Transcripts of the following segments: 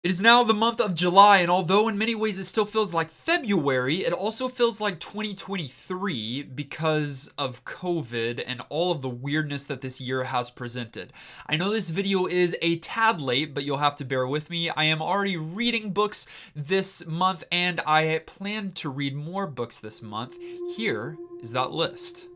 It is now the month of July, and although in many ways it still feels like February, it also feels like 2023 because of COVID and all of the weirdness that this year has presented. I know this video is a tad late, but you'll have to bear with me. I am already reading books this month, and I plan to read more books this month. Here is that list.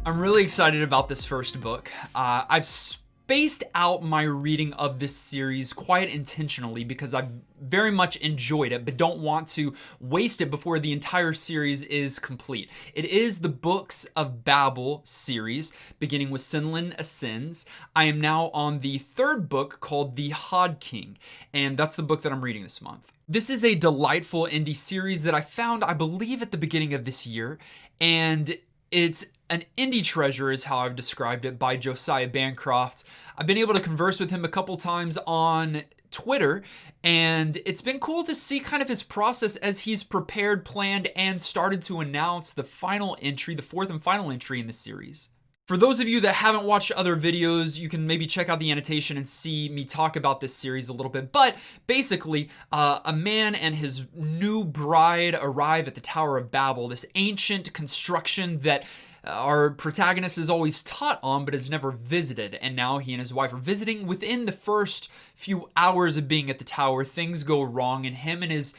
I'm really excited about this first book. I've spaced out my reading of this series quite intentionally because I've very much enjoyed it, but don't want to waste it before the entire series is complete. It is the Books of Babel series, beginning with Sinlin Ascends. I am now on the third book called The HOD King, and that's the book that I'm reading this month. This is a delightful indie series that I found, I believe, at the beginning of this year, and it's an indie treasure is how I've described it, by Josiah Bancroft. I've been able to converse with him a couple times on Twitter, and it's been cool to see kind of his process as he's prepared, planned, and started to announce the final entry, the fourth and final entry in the series. For those of you that haven't watched other videos, you can maybe check out the annotation and see me talk about this series a little bit. But basically, a man and his new bride arrive at the Tower of Babel, this ancient construction that our protagonist is always taught on but has never visited. And now he and his wife are visiting. Within the first few hours of being at the tower, things go wrong, and him and his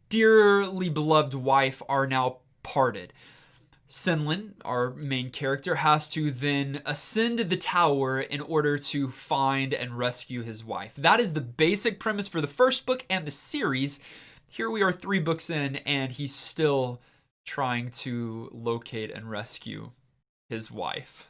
dearly beloved wife are now parted. Sinlin, our main character, has to then ascend the tower in order to find and rescue his wife. That is the basic premise for the first book and the series. Here we are 3 books in, and he's still trying to locate and rescue his wife.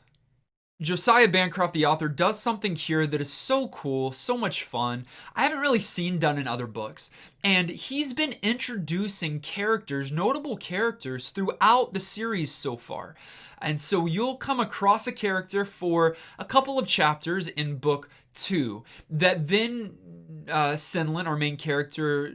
Josiah Bancroft, the author, does something here that is so cool, so much fun. I haven't really seen done in other books. And he's been introducing characters, notable characters, throughout the series so far. And so you'll come across a character for a couple of chapters in book 2 that then Sinlin, our main character,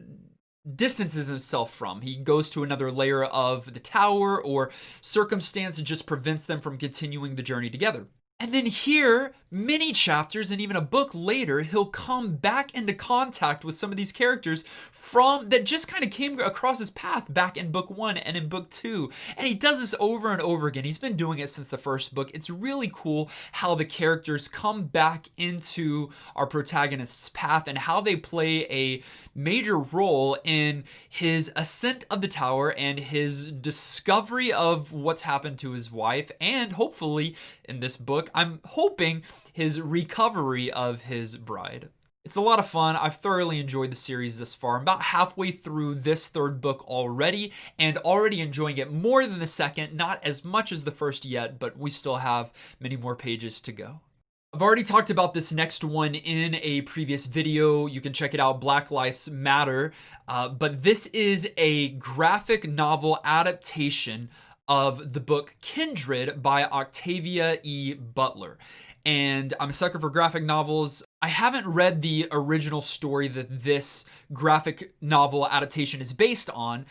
distances himself from. He goes to another layer of the tower, or circumstance just prevents them from continuing the journey together. And then here, many chapters and even a book later, he'll come back into contact with some of these characters that just kind of came across his path back in book 1 and in book 2. And he does this over and over again. He's been doing it since the first book. It's really cool how the characters come back into our protagonist's path and how they play a major role in his ascent of the tower and his discovery of what's happened to his wife, and hopefully in this book, I'm hoping his recovery of his bride. It's a lot of fun. I've thoroughly enjoyed the series this far. I'm about halfway through this third book already, and already enjoying it more than the second. Not as much as the first yet, but we still have many more pages to go. I've already talked about this next one in a previous video. You can check it out, Black Lives Matter. But this is a graphic novel adaptation of the book Kindred by Octavia E. Butler. And I'm a sucker for graphic novels. I haven't read the original story that this graphic novel adaptation is based on,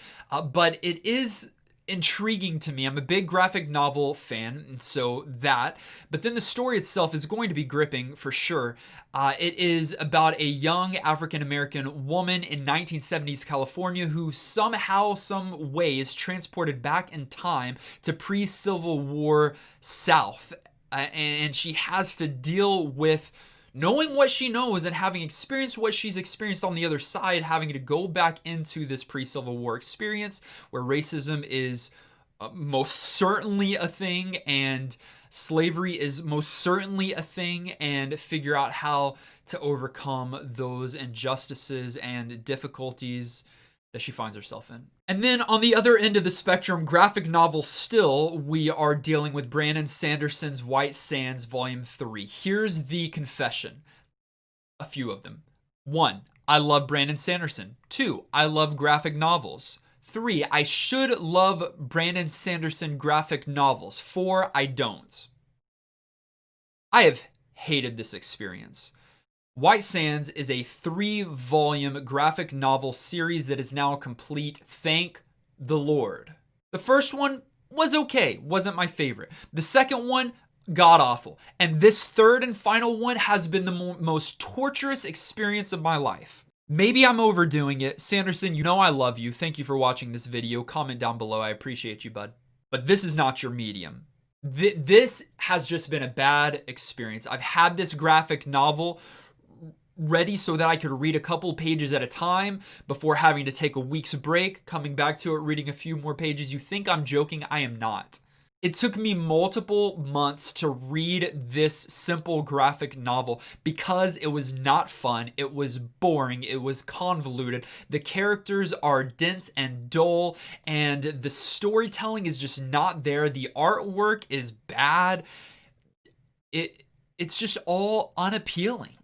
but it is intriguing to me. I'm a big graphic novel fan, and so that. But then the story itself is going to be gripping for sure. It is about a young African-American woman in 1970s California who somehow, some way is transported back in time to pre-Civil War South. And she has to deal with knowing what she knows and having experienced what she's experienced on the other side, having to go back into this pre-Civil War experience where racism is most certainly a thing and slavery is most certainly a thing, and figure out how to overcome those injustices and difficulties that she finds herself in. And then on the other end of the spectrum, graphic novel still, we are dealing with Brandon Sanderson's White Sands Volume 3. Here's the confession. A few of them. 1, I love Brandon Sanderson. 2, I love graphic novels. 3, I should love Brandon Sanderson graphic novels. 4, I don't. I have hated this experience. White Sands is a 3-volume graphic novel series that is now complete, thank the Lord. The first one was okay, wasn't my favorite. The second one, God awful. And this third and final one has been the most torturous experience of my life. Maybe I'm overdoing it. Sanderson, you know I love you. Thank you for watching this video. Comment down below. I appreciate you, bud. But this is not your medium. This has just been a bad experience. I've had this graphic novel ready so that I could read a couple pages at a time before having to take a week's break, coming back to it, reading a few more pages. You think I'm joking? I am not. It took me multiple months to read this simple graphic novel because it was not fun, it was boring, it was convoluted. The characters are dense and dull, and the storytelling is just not there. The artwork is bad. It's just all unappealing.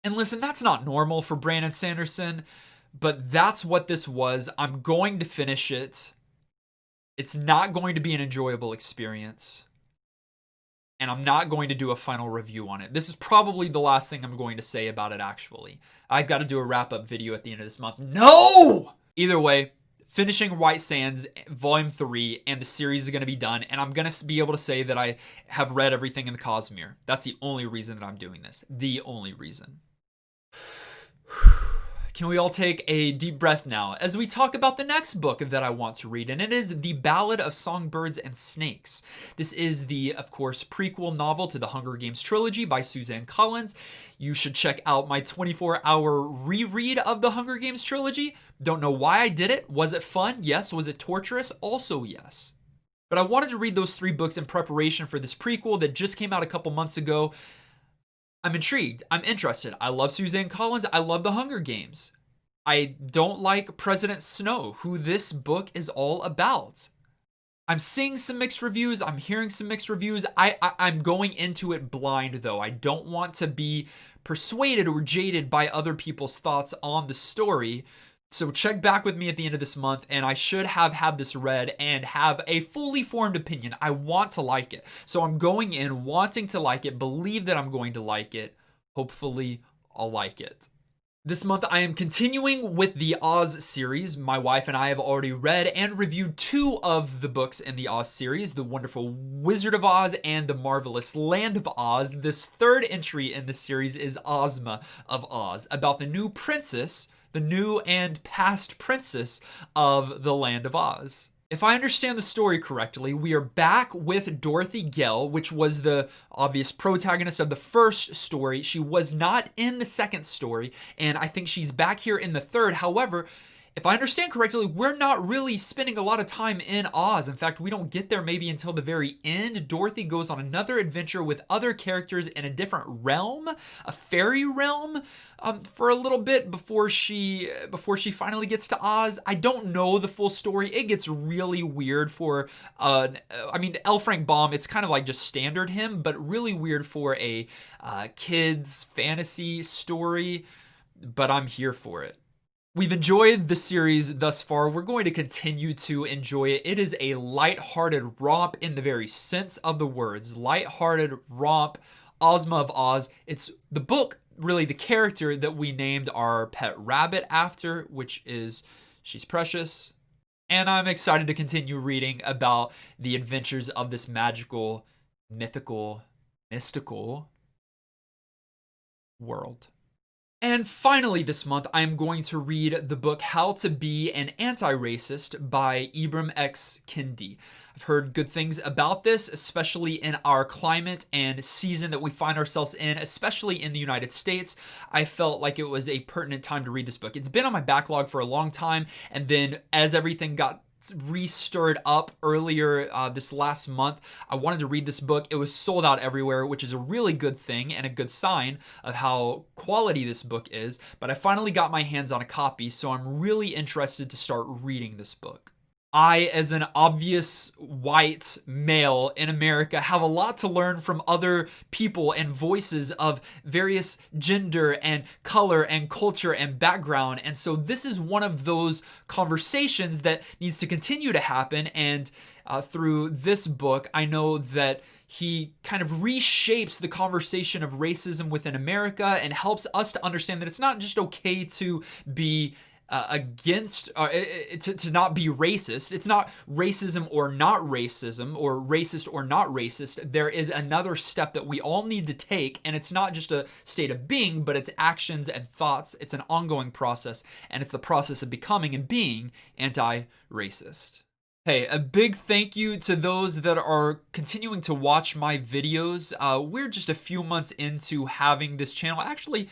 And listen, that's not normal for Brandon Sanderson, but that's what this was. I'm going to finish it. It's not going to be an enjoyable experience, and I'm not going to do a final review on it. This is probably the last thing I'm going to say about it, actually. I've got to do a wrap-up video at the end of this month. No! Either way, finishing White Sands Volume 3 and the series is going to be done, and I'm going to be able to say that I have read everything in the Cosmere. That's the only reason that I'm doing this. The only reason. Can we all take a deep breath now as we talk about the next book that I want to read, and it is The Ballad of Songbirds and Snakes. This is the, of course, prequel novel to the Hunger Games trilogy by Suzanne Collins. You should check out my 24-hour reread of the Hunger Games trilogy. Don't know why I did it. Was it fun? Yes. Was it torturous? Also yes. But I wanted to read those 3 books in preparation for this prequel that just came out a couple months ago. I'm intrigued. I'm interested. I love Suzanne Collins. I love the Hunger Games. I don't like President Snow, who this book is all about. I'm seeing some mixed reviews. I'm hearing some mixed reviews. I'm going into it blind, though. I don't want to be persuaded or jaded by other people's thoughts on the story. So check back with me at the end of this month, and I should have had this read and have a fully formed opinion. I want to like it. So I'm going in wanting to like it, believe that I'm going to like it. Hopefully, I'll like it. This month, I am continuing with the Oz series. My wife and I have already read and reviewed 2 of the books in the Oz series, The Wonderful Wizard of Oz and The Marvelous Land of Oz. This 3rd entry in the series is Ozma of Oz, about the new princess, the new and past princess of the Land of Oz. If I understand the story correctly, we are back with Dorothy Gale, which was the obvious protagonist of the first story. She was not in the second story, and I think she's back here in the 3rd. However, if I understand correctly, we're not really spending a lot of time in Oz. In fact, we don't get there maybe until the very end. Dorothy goes on another adventure with other characters in a different realm, a fairy realm, for a little bit before she finally gets to Oz. I don't know the full story. It gets really weird for, L. Frank Baum, it's kind of like just standard him, but really weird for a kid's fantasy story, but I'm here for it. We've enjoyed the series thus far. We're going to continue to enjoy it. It is a lighthearted romp in the very sense of the words. Lighthearted romp, Ozma of Oz. It's the book, really the character that we named our pet rabbit after, which is She's Precious. And I'm excited to continue reading about the adventures of this magical, mystical world. And finally this month, I'm going to read the book How to Be an Anti-Racist by Ibram X. Kendi. I've heard good things about this, especially in our climate and season that we find ourselves in, especially in the United States. I felt like it was a pertinent time to read this book. It's been on my backlog for a long time, and then as everything got re-stirred up earlier this last month, I wanted to read this book. It was sold out everywhere, which is a really good thing and a good sign of how quality this book is, but I finally got my hands on a copy, so I'm really interested to start reading this book. I, as an obvious white male in America, have a lot to learn from other people and voices of various gender and color and culture and background. And so this is one of those conversations that needs to continue to happen. And through this book, I know that he kind of reshapes the conversation of racism within America and helps us to understand that it's not just okay to be against to not be racist. It's not racism or not racism, or racist or not racist. There is another step that we all need to take, and it's not just a state of being, but it's actions and thoughts. It's an ongoing process, and it's the process of becoming and being anti-racist. Hey, a big thank you to those that are continuing to watch my videos. We're just a few months into having this channel. Actually,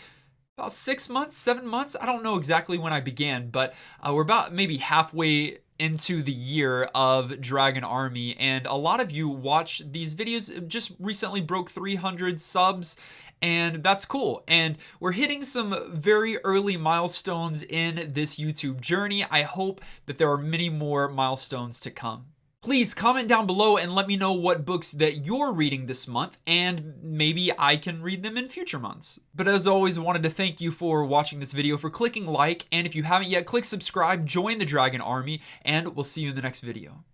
about 6 months, 7 months. I don't know exactly when I began, but we're about maybe halfway into the year of Dragon Army, and a lot of you watch these videos. Just recently broke 300 subs, and that's cool. And we're hitting some very early milestones in this YouTube journey. I hope that there are many more milestones to come. Please comment down below and let me know what books that you're reading this month, and maybe I can read them in future months. But as always, wanted to thank you for watching this video, for clicking like, and if you haven't yet, click subscribe, join the Dragon Army, and we'll see you in the next video.